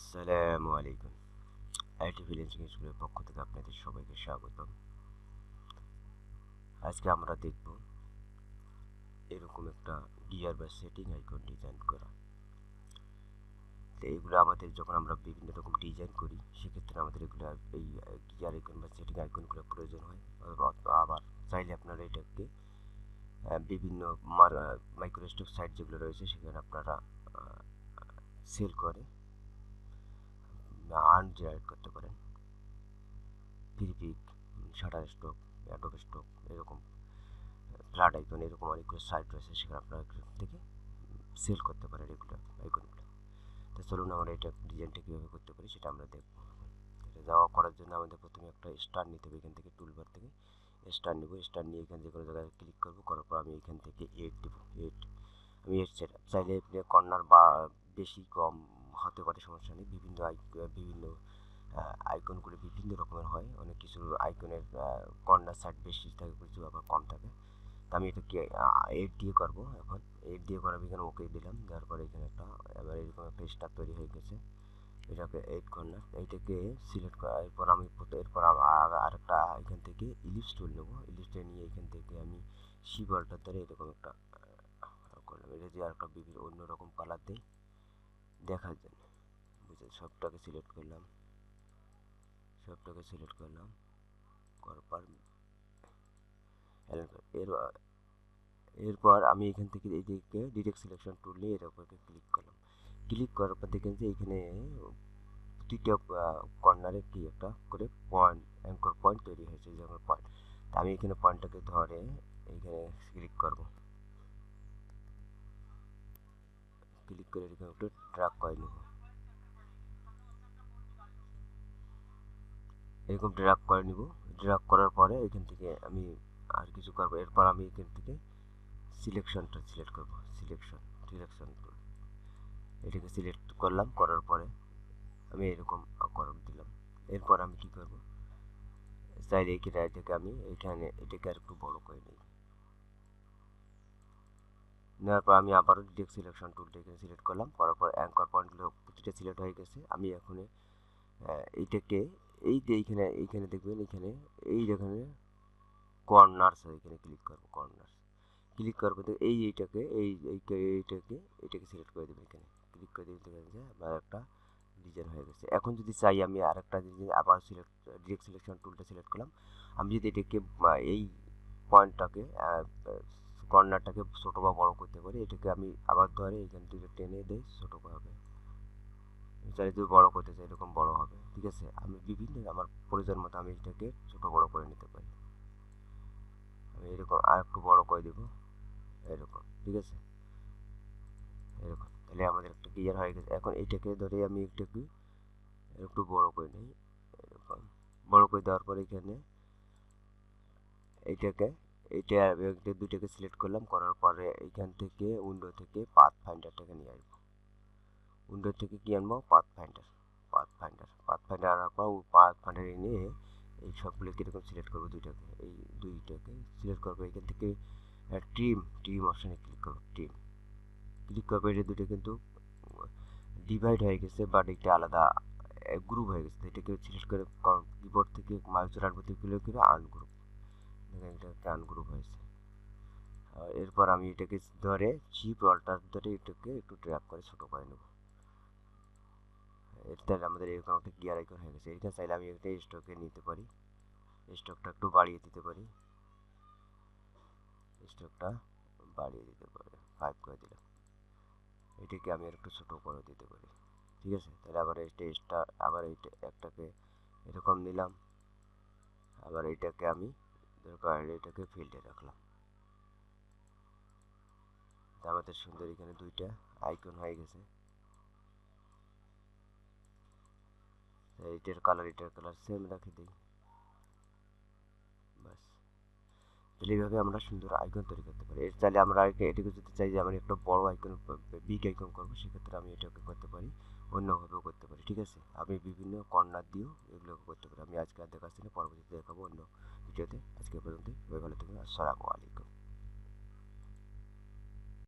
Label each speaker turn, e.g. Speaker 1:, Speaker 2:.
Speaker 1: আসসালামু আলাইকুম। IT freelancing স্কুলের পক্ষ থেকে আপনাদের সবাইকে স্বাগতম। আজকে আমরা দেখব এরকম একটা গিয়ার বা সেটিং আইকন ডিজাইন করা। তো এগুলো আমাদের যখন আমরা বিভিন্ন রকম ডিজাইন করি সেক্ষেত্রে আমাদের এগুলো এই গিয়ার আইকন বা সেটিং আইকনগুলো প্রয়োজন হয়। আবার চাইলে আপনারা এটাকে বিভিন্ন মাইক্রোস্টক সাইট যেগুলো রয়েছে সেখানে আপনারা সেল করে আর্ন জেনারেট করতে পারেন। Freepik, shutter stock, Adobe stock, এরকম ফ্ল্যাট আইকন, এরকম অনেকগুলো সাইট রয়েছে সেখানে আপনারা থেকে সেল করতে পারেন এগুলো আইকনগুলো। তো চলুন আমরা এটা ডিজাইনটা কীভাবে করতে পারি সেটা আমরা দেখব। এটা যাওয়া করার জন্য আমাদের প্রথমে একটা স্টার নিতে হবে। এখান থেকে টুলবার থেকে স্টার নেব। স্টার নিয়ে এখানে যে কোনো জায়গায় ক্লিক করবো, করার পর আমি এখান থেকে 8 দেবো। 8 আমি 8 সেট চাইলে কর্নার বা বেশি কম হতে পারে, সমস্যা নেই। বিভিন্ন আইকনগুলো বিভিন্ন রকমের হয়। অনেক কিছু আইকনের কর্নার সাইড বেশি থাকে, কিছু আবার কম থাকে। তো আমি এটাকে 8 দিয়ে করবো। এখন 8 দিয়ে করার এখানে ওকে দিলাম, দেওয়ার পরে এখানে একটা এবার এরকম একটা স্টার তৈরি হয়ে গেছে। এটাকে 8 কর্নার, এইটাকে সিলেক্ট করা। এরপর আরেকটা এখান থেকে ইলিপস টুল নেবো। ইলিপস টুল নিয়ে এখান থেকে আমি শিবলটার ধরে এরকম একটা করলাম। এটা দিয়ে আরেকটা বিভিন্ন অন্যরকম কালার দিই দেখার জন্য। বুঝলেন? সবটাকে সিলেক্ট করলাম, করার পর এর এরপর আমি এখান থেকে এইদিকে ডিরেক্ট সিলেকশন টুল নিয়ে এর উপরে ক্লিক করলাম। ক্লিক করার পর দেখেন যে এখানে প্রতিটা কর্নারে কি একটা করে পয়েন্ট, অ্যাঙ্কর পয়েন্ট তৈরি হয়েছে, যেমন পয়েন্ট। তা আমি এখানে পয়েন্টটাকে ধরে এইখানে ক্লিক করব। ক্লিক করে এখানে একটু ড্র্যাগ করে নেব। এরকম ড্র্যাগ করে নিব। ড্র্যাগ করার পরে এখান থেকে আমি আর কিছু করবো। এরপর আমি এখান থেকে সিলেকশনটা সিলেক্ট করব। সিলেকশন টুল, এটাকে সিলেক্ট করলাম। করার পরে আমি এরকম করব দিলাম। এরপর আমি কি করব, চাইলে এটাকে আমি এখানে এটাকে আর একটু বড় করে নিই। নেওয়ার পর আমি আবারও ডিরেক্ট সিলেকশন টুলটা এখানে সিলেক্ট করলাম। করার পর অ্যাঙ্কর পয়েন্টগুলো প্রতিটা সিলেক্ট হয়ে গেছে। আমি এখন এইটাকে এই যে এইখানে দেখবেন, এখানে কর্নার্স, এখানে ক্লিক করব। কর্নার্স ক্লিক করবো তো এইটাকে সিলেক্ট করে দেবেন। এখানে ক্লিক করে দিলে দেখবেন যে আমার একটা ডিজাইন হয়ে গেছে। এখন যদি চাই আমি আরেকটা ডিজাইন আবার ডিরেক্ট সিলেকশন টুলটা সিলেক্ট করলাম। আমি যদি এটাকে এই পয়েন্টটাকে কর্নারটাকে ছোটো বা বড় করতে পারি, এটাকে আমি আবার ধরে এখান থেকে টেনে দিই, ছোটো হবে। চাই যদি বড় করতে চাই এরকম বড় হবে। ঠিক আছে, আমি বিভিন্ন আমার প্রয়োজন মতো আমি এটাকে ছোটো বড় করে নিতে পারি। আমি এরকম আর একটু বড় করে দেবো, এরকম। ঠিক আছে, এরকম। তাহলে আমাদের একটা ক্লিয়ার হয়ে গেছে। এখন এইটাকে ধরে আমি একটু বড় করে নিই, এরকম বড় করে দেওয়ার পরে এখানে এইটাকে দুইটাকে সিলেক্ট করলাম। করার পরে এইখান থেকে উইন্ডো থেকে পাথ ফাইন্ডারটাকে নিয়ে আসবো। উইন্ডো থেকে কি আনবো, পাথ ফাইন্ডার আনার পর পাথ ফাইন্ডারে নিয়ে এই সবগুলোকে এরকম সিলেক্ট করবো। দুইটাকে সিলেক্ট করবো। এখান থেকে ট্রিম অপশানে ক্লিক করবো। ক্লিক করবো। এটা দুটো কিন্তু ডিভাইড হয়ে গেছে, বাট এটা আলাদা গ্রুপ হয়ে গেছে। এটাকে সিলেক্ট করে কিবোর্ড থেকে মাউসের আনবো করে আনগ্রুপ, দেখেন এটা আনগ্রুপ হয়েছে। এরপর আমি এটাকে ধরে চিপ অল্টার ধরে এটাকে একটু ড্র্যাগ করে ছোটো করে নেব। তাহলে আমাদের এরকম একটা গিয়ার আইকন হয়ে গেছে। এটা চাইলে আমি একটা স্টকে নিতে পারি, স্টকটা একটু বাড়িয়ে দিতে পারি, 5 করে দিলাম। এটাকে আমি আর একটু ছোটো করে দিতে পারি। ঠিক আছে, তাহলে আবার আবার এইটা একটাকে এরকম নিলাম। আবার এটাকে আমি এটাকে ফিল্ডে রাখলাম। আমাদের সুন্দর এখানে দুইটা আইকন হয়ে গেছে। এটার কালার সেম রাখে দিই, বাস। তাহলে এইভাবে আমরা সুন্দর আইকন তৈরি করতে পারি। এর চাইলে আমরা এটাকে যদি চাই যে আমরা একটা বড় আইকন, বিগ আইকন করবো, সেক্ষেত্রে আমি এটাকে করতে পারি, অন্যভাবেও করতে পারি। ঠিক আছে, আমি বিভিন্ন কর্নার দিয়েও এগুলো করতে পারি। আমি আজকে আর দেখাচ্ছি না, পরবর্তীতে দেখাবো অন্য ভিডিওতে। আজকে পর্যন্ত সবাই ভালো থাকবেন। আসসালামু আলাইকুম।